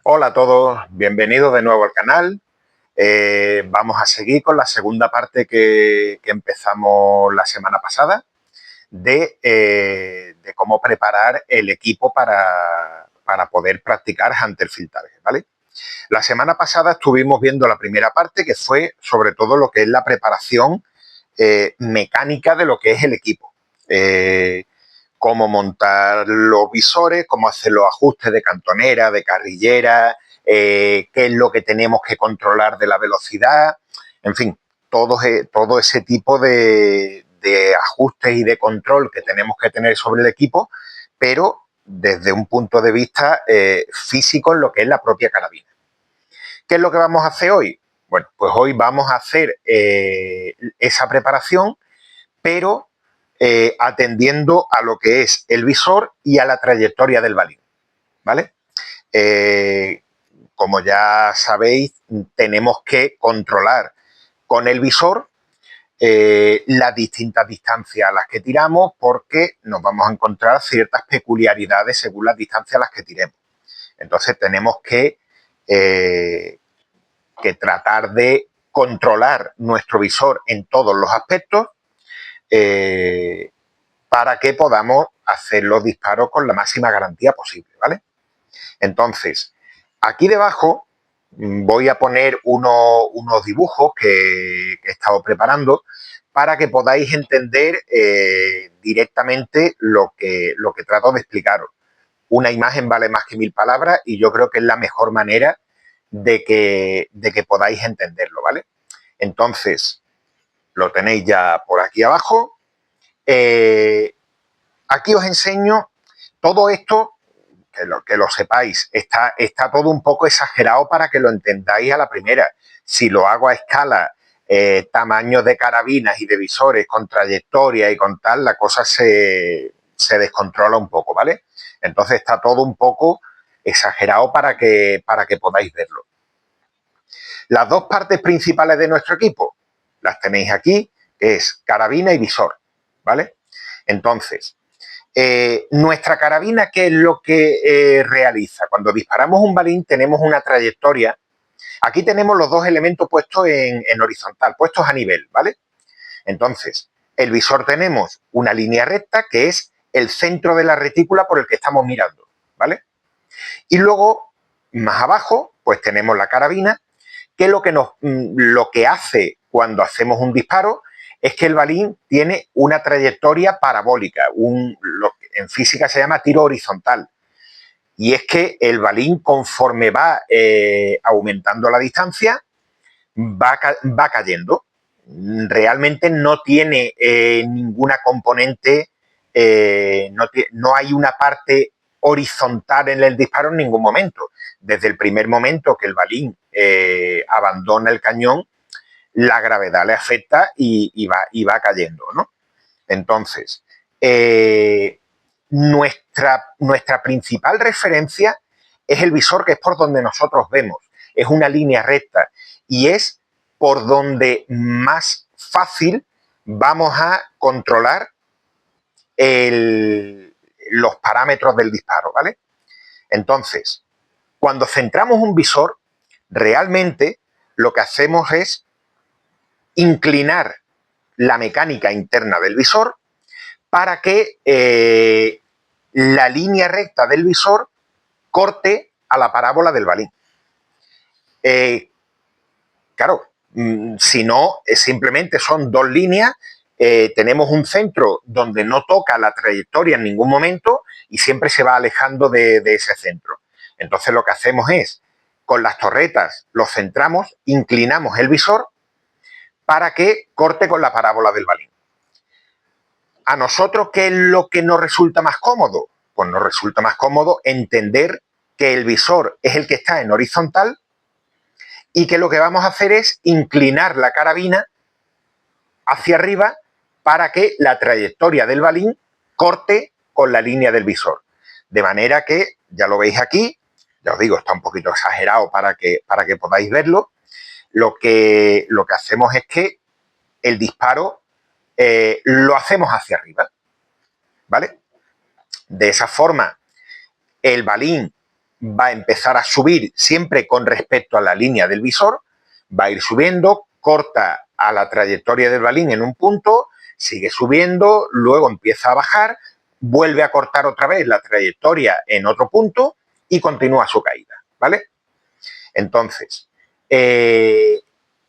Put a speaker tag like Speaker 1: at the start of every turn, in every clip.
Speaker 1: Hola a todos, bienvenidos de nuevo al canal. Vamos a seguir con la segunda parte que empezamos la semana pasada de cómo preparar el equipo para poder practicar Hunterfield Target, ¿vale? La semana pasada estuvimos viendo la primera parte, que fue sobre todo lo que es la preparación mecánica de lo que es el equipo. Cómo montar los visores, cómo hacer los ajustes de cantonera, de carrillera, qué es lo que tenemos que controlar de la velocidad, en fin, todo ese tipo de ajustes y de control que tenemos que tener sobre el equipo, pero desde un punto de vista físico en lo que es la propia carabina. ¿Qué es lo que vamos a hacer hoy? Bueno, pues hoy vamos a hacer esa preparación, pero atendiendo a lo que es el visor y a la trayectoria del balín, ¿vale? Como ya sabéis, tenemos que controlar con el visor las distintas distancias a las que tiramos, porque nos vamos a encontrar ciertas peculiaridades según las distancias a las que tiremos. Entonces tenemos que tratar de controlar nuestro visor en todos los aspectos para que podamos hacer los disparos con la máxima garantía posible, ¿vale? Entonces, aquí debajo voy a poner unos dibujos que he estado preparando para que podáis entender directamente lo que trato de explicaros. Una imagen vale más que 1000 palabras y yo creo que es la mejor manera de que podáis entenderlo, ¿vale? Entonces, lo tenéis ya por aquí abajo. Aquí os enseño todo esto, que lo sepáis, está todo un poco exagerado para que lo entendáis a la primera. Si lo hago a escala, tamaños de carabinas y de visores con trayectoria y con tal, la cosa se descontrola un poco, ¿vale? Entonces está todo un poco exagerado para que podáis verlo. Las dos partes principales de nuestro equipo las tenéis aquí, que es carabina y visor, ¿vale? Entonces, nuestra carabina, ¿qué es lo que realiza? Cuando disparamos un balín tenemos una trayectoria. Aquí tenemos los dos elementos puestos en horizontal, puestos a nivel, ¿vale? Entonces, el visor tenemos una línea recta que es el centro de la retícula por el que estamos mirando, ¿vale? Y luego, más abajo, pues tenemos la carabina, que lo que hace cuando hacemos un disparo es que el balín tiene una trayectoria parabólica, lo que en física se llama tiro horizontal. Y es que el balín, conforme va aumentando la distancia, va cayendo. Realmente no tiene ninguna componente, no hay una parte horizontal en el disparo en ningún momento. Desde el primer momento que el balín abandona el cañón, la gravedad le afecta y va cayendo, ¿no? Entonces, nuestra principal referencia es el visor, que es por donde nosotros vemos. Es una línea recta y es por donde más fácil vamos a controlar los parámetros del disparo, ¿vale? Entonces, cuando centramos un visor, realmente lo que hacemos es inclinar la mecánica interna del visor para que la línea recta del visor corte a la parábola del balín. Claro, si no, simplemente son dos líneas, tenemos un centro donde no toca la trayectoria en ningún momento y siempre se va alejando de ese centro. Entonces lo que hacemos es, con las torretas lo centramos, inclinamos el visor para que corte con la parábola del balín. ¿A nosotros qué es lo que nos resulta más cómodo? Pues nos resulta más cómodo entender que el visor es el que está en horizontal y que lo que vamos a hacer es inclinar la carabina hacia arriba para que la trayectoria del balín corte con la línea del visor. De manera que, ya lo veis aquí, ya os digo, está un poquito exagerado para que podáis verlo. Lo que hacemos es que el disparo lo hacemos hacia arriba, ¿vale? De esa forma, el balín va a empezar a subir siempre con respecto a la línea del visor, va a ir subiendo, corta a la trayectoria del balín en un punto, sigue subiendo, luego empieza a bajar, vuelve a cortar otra vez la trayectoria en otro punto y continúa su caída, ¿vale? Entonces, de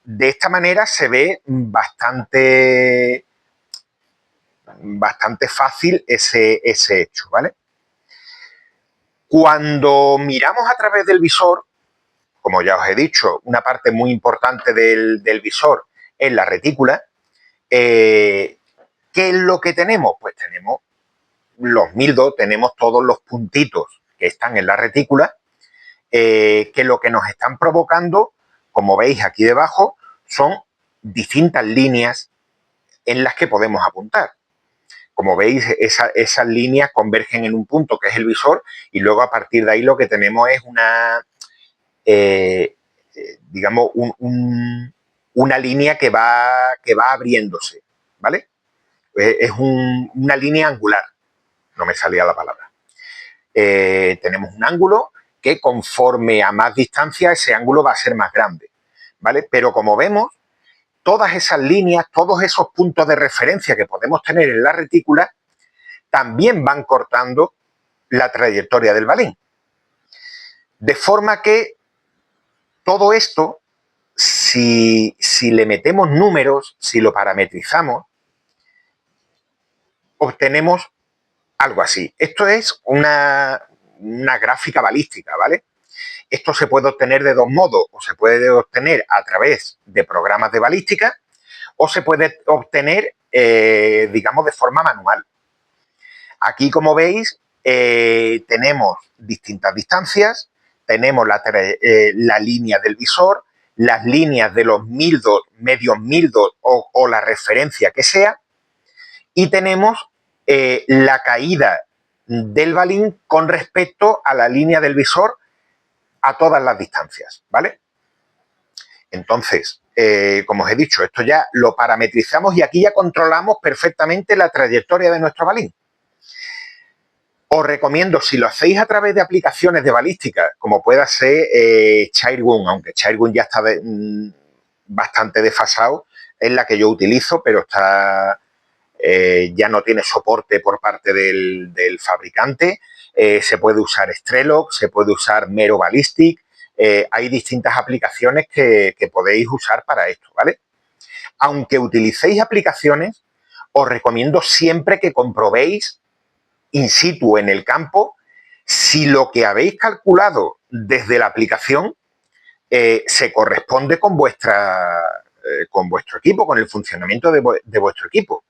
Speaker 1: esta manera se ve bastante fácil ese hecho, ¿vale? Cuando miramos a través del visor, como ya os he dicho, una parte muy importante del visor es la retícula. ¿Qué es lo que tenemos? Pues tenemos los mildos, tenemos todos los puntitos que están en la retícula, que lo que nos están provocando, como veis aquí debajo, son distintas líneas en las que podemos apuntar. Como veis, esas líneas convergen en un punto que es el visor y luego a partir de ahí lo que tenemos es digamos, una línea que va abriéndose, ¿vale? Es una línea angular, no me salía la palabra. Tenemos un ángulo que conforme a más distancia ese ángulo va a ser más grande, ¿vale? Pero como vemos, todas esas líneas, todos esos puntos de referencia que podemos tener en la retícula también van cortando la trayectoria del balín. De forma que todo esto, si le metemos números, si lo parametrizamos, obtenemos algo así. Esto es una gráfica balística, ¿vale? Esto se puede obtener de dos modos, o se puede obtener a través de programas de balística o se puede obtener, digamos, de forma manual. Aquí, como veis, tenemos distintas distancias, tenemos la línea del visor, las líneas de los mildos, medios mildos o la referencia que sea, y tenemos la caída del balín con respecto a la línea del visor a todas las distancias, ¿vale? Entonces, como os he dicho, esto ya lo parametrizamos y aquí ya controlamos perfectamente la trayectoria de nuestro balín. Os recomiendo, si lo hacéis a través de aplicaciones de balística, como pueda ser Chairgun, aunque Chairgun ya está bastante desfasado, es la que yo utilizo, pero está ya no tiene soporte por parte del fabricante. Se puede usar Strelog, se puede usar Mero Ballistic. Hay distintas aplicaciones que podéis usar para esto, ¿vale? Aunque utilicéis aplicaciones, os recomiendo siempre que comprobéis in situ en el campo si lo que habéis calculado desde la aplicación se corresponde con vuestro equipo, con el funcionamiento de vuestro equipo.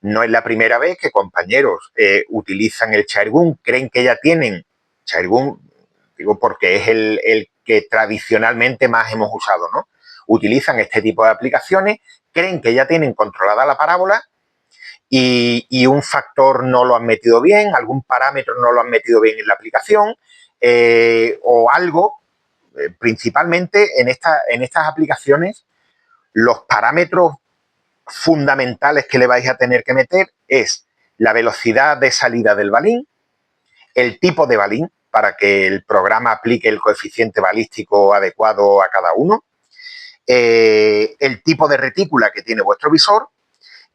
Speaker 1: No es la primera vez que compañeros utilizan el Chairgun, creen que ya tienen Chairgun, digo porque es el que tradicionalmente más hemos usado, ¿no? Utilizan este tipo de aplicaciones, creen que ya tienen controlada la parábola y un factor no lo han metido bien, algún parámetro no lo han metido bien en la aplicación o algo. Principalmente en estas aplicaciones, los parámetros fundamentales que le vais a tener que meter es la velocidad de salida del balín, el tipo de balín, para que el programa aplique el coeficiente balístico adecuado a cada uno, el tipo de retícula que tiene vuestro visor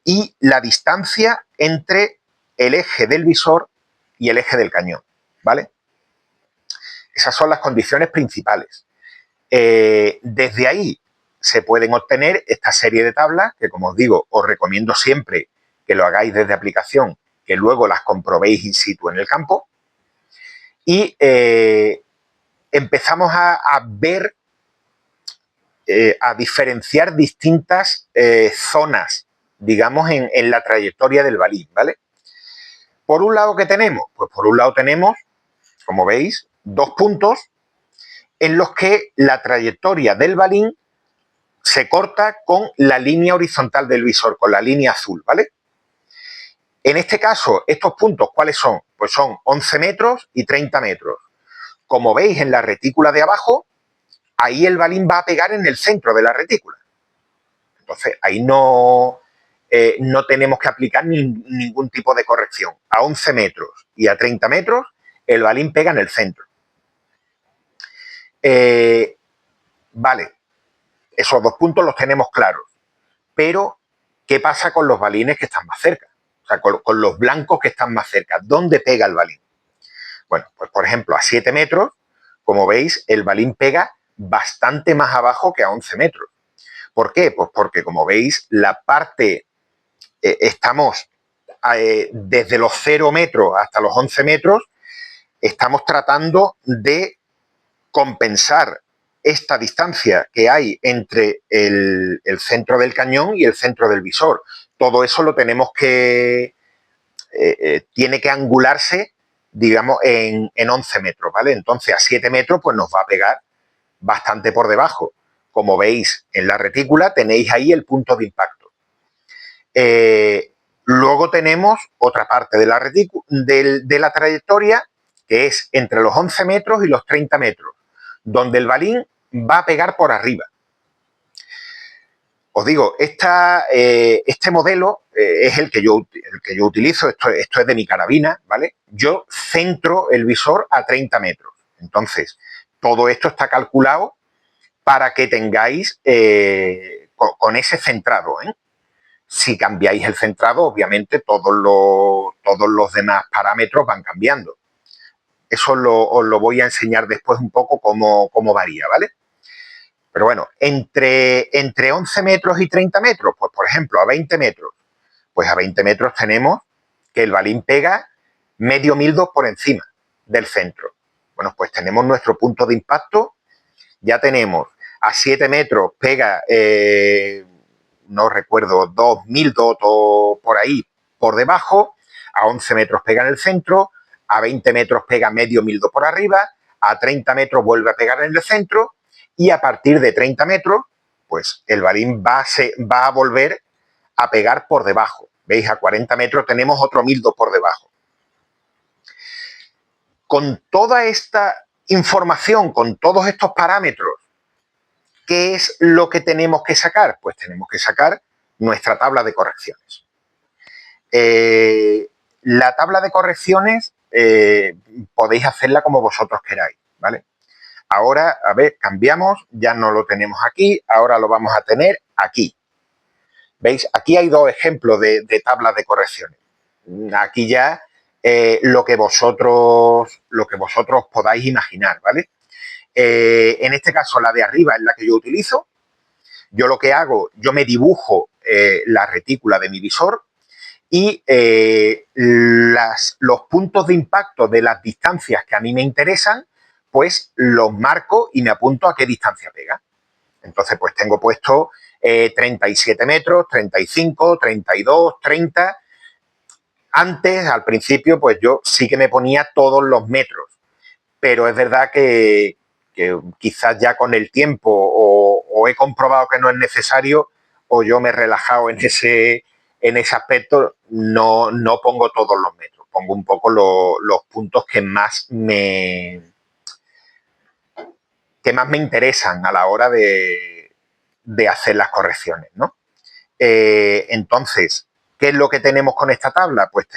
Speaker 1: y la distancia entre el eje del visor y el eje del cañón, ¿vale? Esas son las condiciones principales. Desde ahí se pueden obtener esta serie de tablas que, como os digo, os recomiendo siempre que lo hagáis desde aplicación, que luego las comprobéis in situ en el campo y empezamos a ver, a diferenciar distintas zonas, digamos, en la trayectoria del balín, ¿vale? Por un lado, ¿qué tenemos? Pues por un lado tenemos, como veis, dos puntos en los que la trayectoria del balín se corta con la línea horizontal del visor, con la línea azul, ¿vale? En este caso, estos puntos, ¿cuáles son? Pues son 11 metros y 30 metros. Como veis en la retícula de abajo, ahí el balín va a pegar en el centro de la retícula. Entonces, ahí no tenemos que aplicar ningún tipo de corrección. A 11 metros y a 30 metros, el balín pega en el centro. Vale, esos dos puntos los tenemos claros, pero ¿qué pasa con los balines que están más cerca? O sea, con los blancos que están más cerca. ¿Dónde pega el balín? Bueno, pues por ejemplo, a 7 metros, como veis, el balín pega bastante más abajo que a 11 metros. ¿Por qué? Pues porque, como veis, la parte, estamos desde los 0 metros hasta los 11 metros, estamos tratando de compensar esta distancia que hay entre el centro del cañón y el centro del visor. Todo eso lo tenemos que, tiene que angularse, digamos, en 11 metros, ¿vale? Entonces a 7 metros pues nos va a pegar bastante por debajo. Como veis en la retícula tenéis ahí el punto de impacto. Luego tenemos otra parte de la, de la trayectoria que es entre los 11 metros y los 30 metros, donde el balín va a pegar por arriba. Os digo, este modelo es el que yo utilizo, esto es de mi carabina, ¿vale? Yo centro el visor a 30 metros. Entonces, todo esto está calculado para que tengáis con ese centrado, ¿eh? Si cambiáis el centrado, obviamente todos los demás parámetros van cambiando. Eso os lo voy a enseñar después un poco cómo varía, ¿vale? Pero bueno, entre 11 metros y 30 metros, pues por ejemplo, a 20 metros, pues a 20 metros tenemos que el balín pega medio mildo por encima del centro. Bueno, pues tenemos nuestro punto de impacto, ya tenemos a 7 metros pega, no recuerdo, 2 mildos o por ahí por debajo, a 11 metros pega en el centro, a 20 metros pega medio mildo por arriba, a 30 metros vuelve a pegar en el centro y a partir de 30 metros, pues el balín va a volver a pegar por debajo. ¿Veis? A 40 metros tenemos otro mildo por debajo. Con toda esta información, con todos estos parámetros, ¿qué es lo que tenemos que sacar? Pues tenemos que sacar nuestra tabla de correcciones. La tabla de correcciones podéis hacerla como vosotros queráis, ¿vale? Ahora, a ver, cambiamos, ya no lo tenemos aquí, ahora lo vamos a tener aquí. ¿Veis? Aquí hay dos ejemplos de tablas de correcciones. Aquí ya lo que vosotros podáis imaginar, ¿vale? En este caso, la de arriba es la que yo utilizo. Yo lo que hago, yo me dibujo la retícula de mi visor y los puntos de impacto de las distancias que a mí me interesan, pues los marco y me apunto a qué distancia pega. Entonces, pues tengo puesto 37 metros, 35, 32, 30. Antes, al principio, pues yo sí que me ponía todos los metros, pero es verdad que quizás ya con el tiempo o he comprobado que no es necesario o yo me he relajado en ese aspecto, no pongo todos los metros, pongo un poco los puntos que más me interesan a la hora de hacer las correcciones, ¿no? Entonces, ¿qué es lo que tenemos con esta tabla? Pues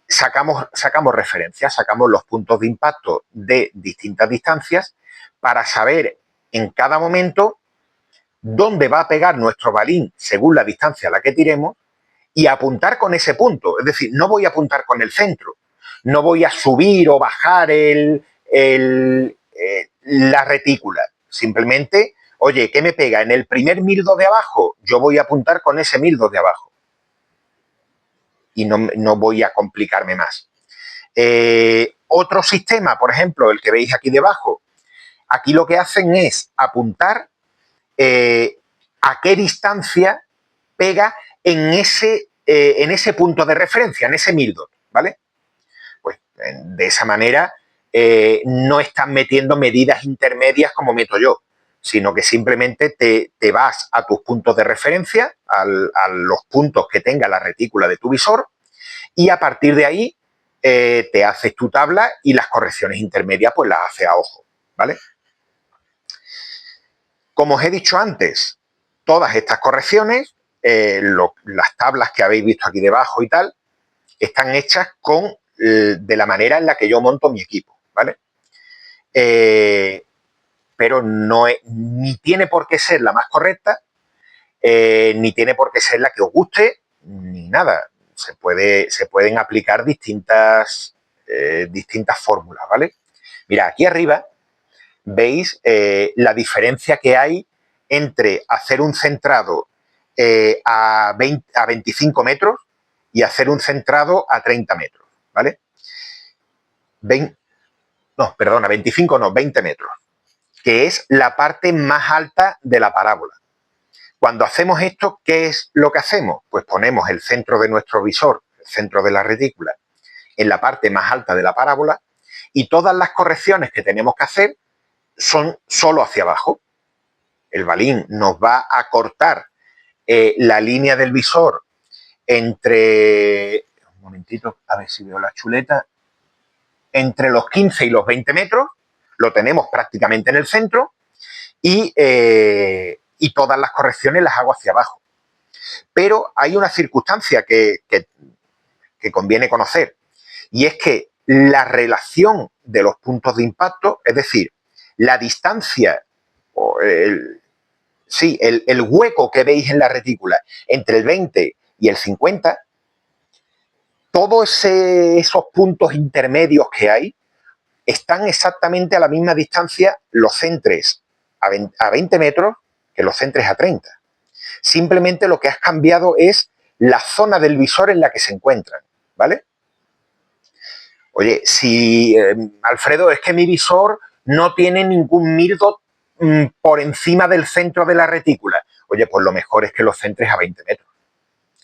Speaker 1: sacamos referencias, sacamos los puntos de impacto de distintas distancias para saber en cada momento dónde va a pegar nuestro balín según la distancia a la que tiremos y apuntar con ese punto. Es decir, no voy a apuntar con el centro, no voy a subir o bajar la retícula. Simplemente, oye, ¿qué me pega? En el primer mildo de abajo, yo voy a apuntar con ese mildo de abajo. Y no voy a complicarme más. Otro sistema, por ejemplo, el que veis aquí debajo, aquí lo que hacen es apuntar a qué distancia pega en ese punto de referencia, en ese mildo, ¿vale? Pues de esa manera no estás metiendo medidas intermedias como meto yo, sino que simplemente te vas a tus puntos de referencia, a los puntos que tenga la retícula de tu visor, y a partir de ahí te haces tu tabla y las correcciones intermedias pues las haces a ojo, ¿vale? Como os he dicho antes, todas estas correcciones, las tablas que habéis visto aquí debajo y tal, están hechas de la manera en la que yo monto mi equipo, ¿vale? pero no es, ni tiene por qué ser la más correcta, ni tiene por qué ser la que os guste, ni nada. Se pueden aplicar distintas fórmulas, ¿vale? Mira, aquí arriba veis la diferencia que hay entre hacer un centrado a 25 metros y hacer un centrado a 30 metros, ¿vale? 20, no, perdona, 25 no, 20 metros, que es la parte más alta de la parábola. Cuando hacemos esto, ¿qué es lo que hacemos? Pues ponemos el centro de nuestro visor, el centro de la retícula, en la parte más alta de la parábola y todas las correcciones que tenemos que hacer son solo hacia abajo. El balín nos va a cortar la línea del visor entre... Un momentito, a ver si veo la chuleta. Entre los 15 y los 20 metros, lo tenemos prácticamente en el centro y todas las correcciones las hago hacia abajo. Pero hay una circunstancia que conviene conocer y es que la relación de los puntos de impacto, es decir, la distancia o el hueco que veis en la retícula entre el 20 y el 50, todos esos puntos intermedios que hay están exactamente a la misma distancia los centres a 20 metros que los centres a 30. Simplemente lo que has cambiado es la zona del visor en la que se encuentran, ¿vale? Oye, si, Alfredo, es que mi visor no tiene ningún MIRDOT por encima del centro de la retícula. Oye, pues lo mejor es que los centres a 20 metros.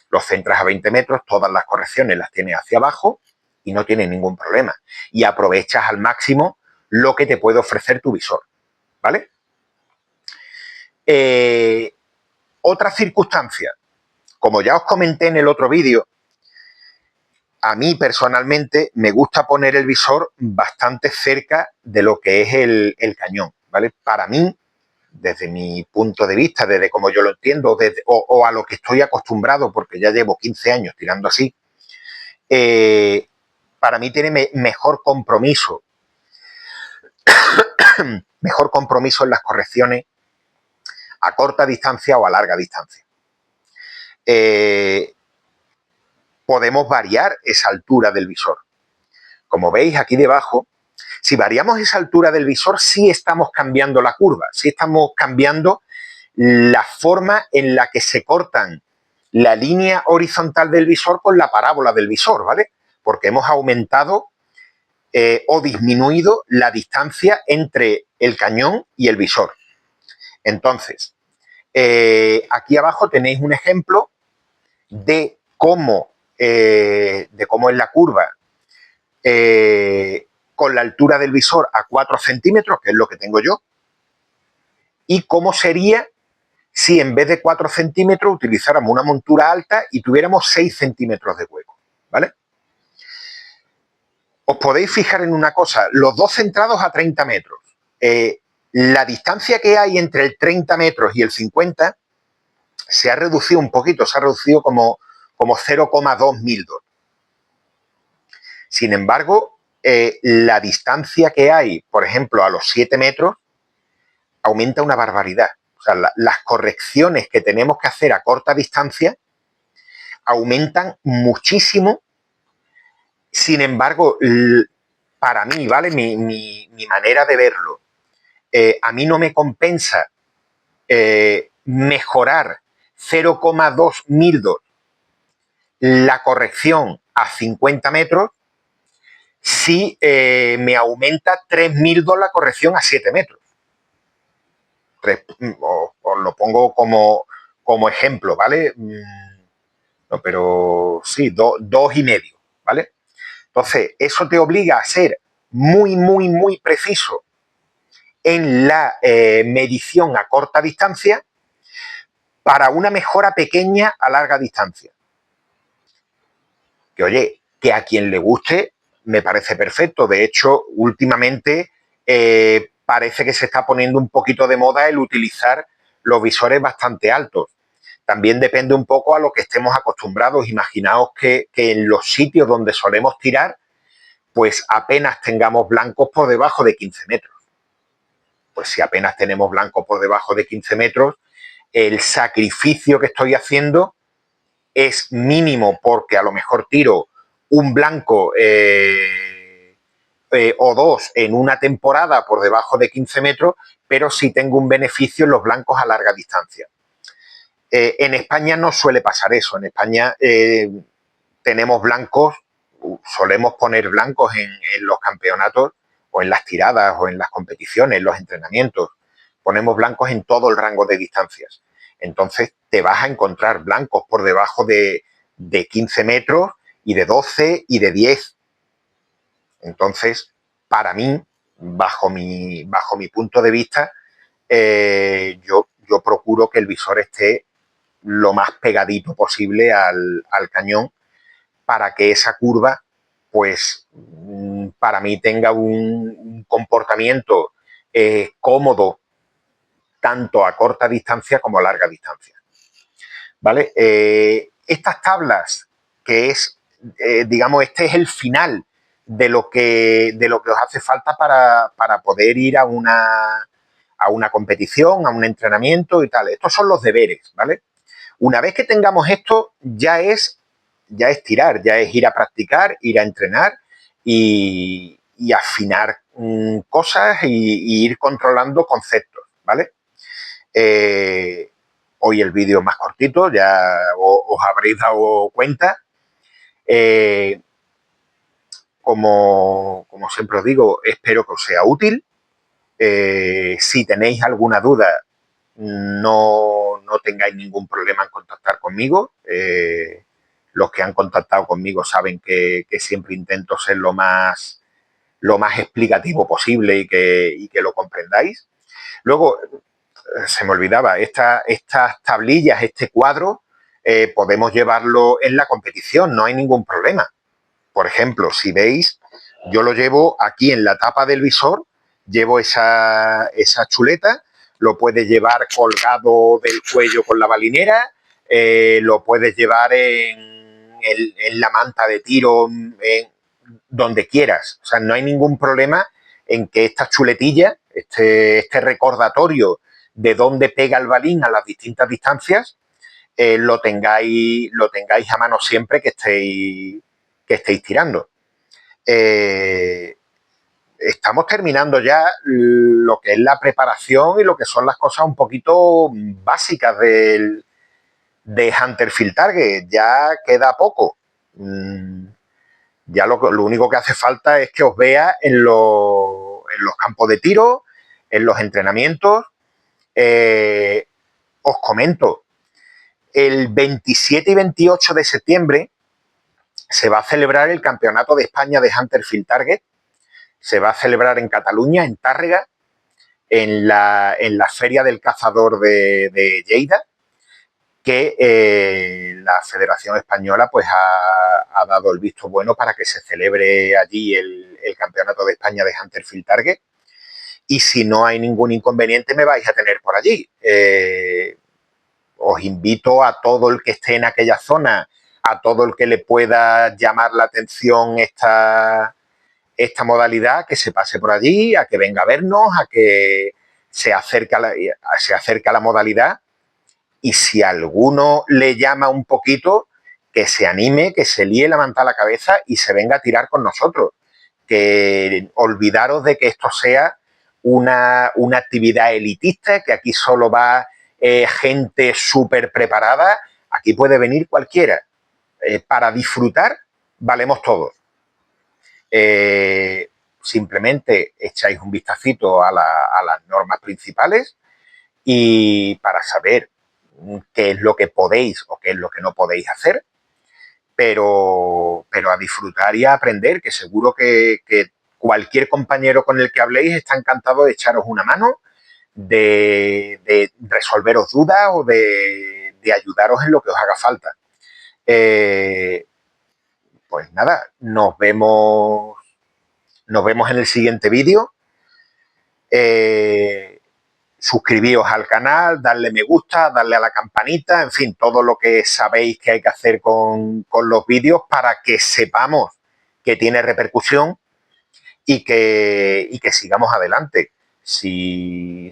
Speaker 1: Los centras a 20 metros, todas las correcciones las tienes hacia abajo y no tienes ningún problema. Y aprovechas al máximo lo que te puede ofrecer tu visor, ¿vale? Otra circunstancia, como ya os comenté en el otro vídeo, a mí personalmente me gusta poner el visor bastante cerca de lo que es el cañón, ¿vale? Para mí, desde mi punto de vista, desde como yo lo entiendo, o a lo que estoy acostumbrado, porque ya llevo 15 años tirando así, para mí tiene mejor compromiso en las correcciones a corta distancia o a larga distancia. Podemos variar esa altura del visor. Como veis aquí debajo, si variamos esa altura del visor, sí estamos cambiando la curva, sí estamos cambiando la forma en la que se cortan la línea horizontal del visor con la parábola del visor, ¿vale? Porque hemos aumentado o disminuido la distancia entre el cañón y el visor. Entonces, aquí abajo tenéis un ejemplo de cómo es la curva con la altura del visor a 4 centímetros, que es lo que tengo yo, y cómo sería si en vez de 4 centímetros utilizáramos una montura alta y tuviéramos 6 centímetros de hueco, ¿vale? Os podéis fijar en una cosa, los dos centrados a 30 metros. La distancia que hay entre el 30 metros y el 50 se ha reducido un poquito, se ha reducido como 0,2 MILDOT. Sin embargo, la distancia que hay, por ejemplo, a los 7 metros, aumenta una barbaridad. O sea, las correcciones que tenemos que hacer a corta distancia aumentan muchísimo. Sin embargo, para mí, ¿vale? Mi manera de verlo, a mí no me compensa mejorar 0,2 MILDOT la corrección a 50 metros si me aumenta 3 MILDOT la corrección a 7 metros. Os lo pongo como ejemplo, ¿vale? No, pero sí, 2,5, ¿vale? Entonces, eso te obliga a ser muy, muy, muy preciso en la medición a corta distancia para una mejora pequeña a larga distancia. Que, oye, que a quien le guste me parece perfecto. De hecho, últimamente parece que se está poniendo un poquito de moda el utilizar los visores bastante altos. También depende un poco a lo que estemos acostumbrados. Imaginaos que en los sitios donde solemos tirar, pues apenas tengamos blancos por debajo de 15 metros. pues si apenas tenemos blanco por debajo de 15 metros, el sacrificio que estoy haciendo es mínimo porque a lo mejor tiro un blanco o dos en una temporada por debajo de 15 metros, pero sí tengo un beneficio en los blancos a larga distancia. En España no suele pasar eso. En España tenemos blancos, solemos poner blancos en los campeonatos o en las tiradas o en las competiciones, en los entrenamientos. Ponemos blancos en todo el rango de distancias. Entonces te vas a encontrar blancos por debajo de 15 metros y de 12 y de 10. Entonces, para mí, bajo mi punto de vista, yo procuro que el visor esté lo más pegadito posible al cañón para que esa curva, pues, para mí tenga un comportamiento cómodo tanto a corta distancia como a larga distancia. ¿Vale? Estas tablas, que es, digamos, este es el final de lo que os hace falta para poder ir a una competición, a un entrenamiento y tal. Estos son los deberes, ¿vale? Una vez que tengamos esto, ya es tirar, ya es ir a practicar, ir a entrenar y afinar cosas y ir controlando conceptos, ¿vale? Hoy el vídeo es más cortito, ya os habréis dado cuenta. Como siempre os digo, espero que os sea útil. Si tenéis alguna duda, no tengáis ningún problema en contactar conmigo. Los que han contactado conmigo saben que siempre intento ser lo más explicativo posible y que lo comprendáis. Luego, se me olvidaba, estas tablillas, este cuadro, podemos llevarlo en la competición, no hay ningún problema. Por ejemplo, si veis, yo lo llevo aquí en la tapa del visor, llevo esa chuleta, lo puedes llevar colgado del cuello con la balinera, lo puedes llevar en la manta de tiro, donde quieras. O sea, no hay ningún problema en que esta chuletilla, este recordatorio de dónde pega el balín a las distintas distancias, lo tengáis a mano siempre que estéis tirando. Estamos terminando ya lo que es la preparación y lo que son las cosas un poquito básicas de Hunter Field Target. Ya queda poco. Ya lo único que hace falta es que os vea en los campos de tiro, en los entrenamientos. Os comento, el 27 y 28 de septiembre se va a celebrar el Campeonato de España de Hunter Field Target. Se va a celebrar en Cataluña, en Tàrrega, en la Feria del Cazador de Lleida, que la Federación Española pues ha dado el visto bueno para que se celebre allí el Campeonato de España de Hunter Field Target. Y si no hay ningún inconveniente, me vais a tener por allí. Os invito a todo el que esté en aquella zona, a todo el que le pueda llamar la atención esta modalidad, que se pase por allí, a que venga a vernos, a que se acerque a la modalidad. Y si a alguno le llama un poquito, que se anime, que se líe la manta a la cabeza y se venga a tirar con nosotros. Que olvidaros de que esto sea una actividad elitista, que aquí solo va gente súper preparada. Aquí puede venir cualquiera. Para disfrutar valemos todos. Simplemente echáis un vistacito a las normas principales y para saber qué es lo que podéis o qué es lo que no podéis hacer, pero a disfrutar y a aprender, que seguro que cualquier compañero con el que habléis está encantado de echaros una mano, de resolveros dudas o de ayudaros en lo que os haga falta. Pues nada, nos vemos en el siguiente vídeo. Suscribíos al canal, darle me gusta, darle a la campanita, en fin, todo lo que sabéis que hay que hacer con los vídeos para que sepamos que tiene repercusión y que sigamos adelante. Si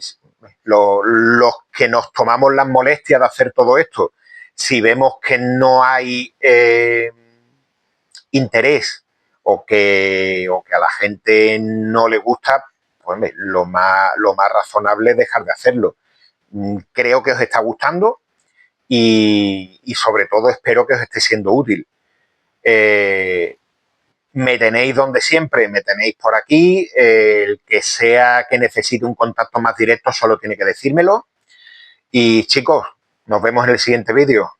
Speaker 1: los que nos tomamos las molestias de hacer todo esto, si vemos que no hay interés o que a la gente no le gusta, pues lo más razonable es dejar de hacerlo. Creo que os está gustando y sobre todo espero que os esté siendo útil. Me tenéis donde siempre, me tenéis por aquí. El que sea que necesite un contacto más directo solo tiene que decírmelo. Y chicos, nos vemos en el siguiente vídeo.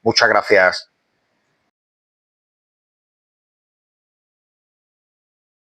Speaker 1: Muchas gracias.